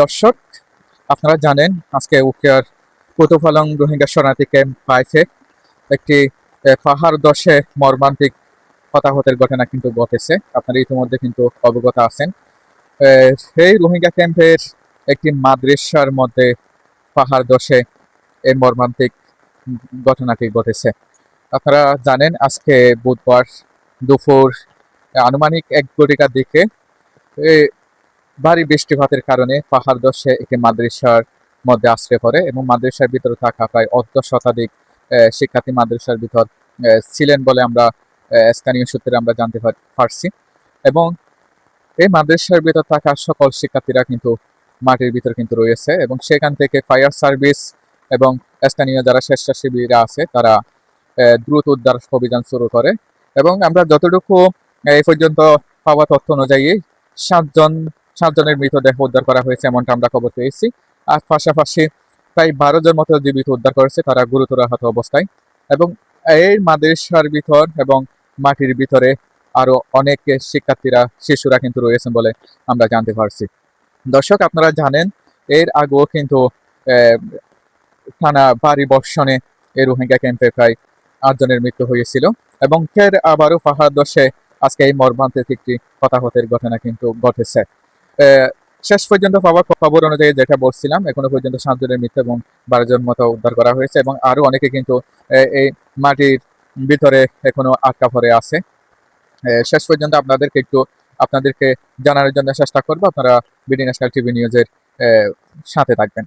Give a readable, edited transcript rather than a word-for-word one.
দর্শক, আপনারা জানেন আজকে উখিয়ার কুতুপালং রোহিঙ্গা শরণার্থী ক্যাম্প 5-এ একটি পাহাড় ধসে মর্মান্তিক হতাহতের ঘটনা কিন্তু ঘটেছে। আপনারা ইতিমধ্যে কিন্তু অবগত আছেন। সেই রোহিঙ্গা ক্যাম্পের একটি মাদ্রাসার মধ্যে পাহাড় ধসে এই মর্মান্তিক ঘটনাটি ঘটেছে। আপনারা জানেন আজকে বুধবার দুপুর আনুমানিক 1 ঘটিকার দিকে ভারী বৃষ্টিপাতের কারণে পাহাড় ধসে একটি মাদ্রাসার মধ্যে আশ্রয় পড়ে এবং মাদ্রাসার ভিতরে থাকা প্রায় 1/2 শতাধিক শিক্ষার্থী মাদ্রাসার ভিতর ছিলেন বলে আমরা স্থানীয় সূত্রে আমরা জানতে পারছি। এবং এই মাদ্রাসার ভিতর থাকা সকল শিক্ষার্থীরা কিন্তু মাটির ভিতর কিন্তু রয়েছে এবং সেখান থেকে ফায়ার সার্ভিস এবং স্থানীয় যারা স্বেচ্ছাসেবীরা আছে তারা দ্রুত উদ্ধার অভিযান শুরু করে। এবং আমরা যতটুকু এই পর্যন্ত পাওয়া তথ্য অনুযায়ী সাতজনের মৃতদেহ উদ্ধার করা হয়েছে এমনটা আমরা খবর পেয়েছি। আর পাশাপাশি প্রায় 12 জন মতো জীবিত উদ্ধার করেছে, তারা গুরুতর আহত অবস্থায়। এবং এই মাদ্রাসার ভিতর এবং মাটির ভিতরে আরো অনেক শিক্ষার্থীরা শিশুরা কিন্তু রয়েছেন বলে আমরা জানতে পারছি। দর্শক, আপনারা জানেন এর আগেও কিন্তু টানা ভারী বর্ষণে এই রোহিঙ্গা ক্যাম্পে প্রায় 8 জনের মৃত্যু হয়েছিল এবং ফের আবারও পাহাড় ধসে আজকে এই মর্মান্তিক একটি হতাহতের ঘটনা কিন্তু ঘটেছে। শেষ পর্যন্ত পাওয়া খবর অনুযায়ী যেটা বলছিলাম, এখনো পর্যন্ত 7 জনের মৃত্যু এবং 12 জন মতো উদ্ধার করা হয়েছে এবং আরো অনেকে কিন্তু এই মাটির ভিতরে এখনো আটকা পড়ে আছে। শেষ পর্যন্ত আপনাদেরকে জানানোর জন্য চেষ্টা করবো। আপনারা বিডি ন্যাশনাল টিভি নিউজের সাথে থাকবেন।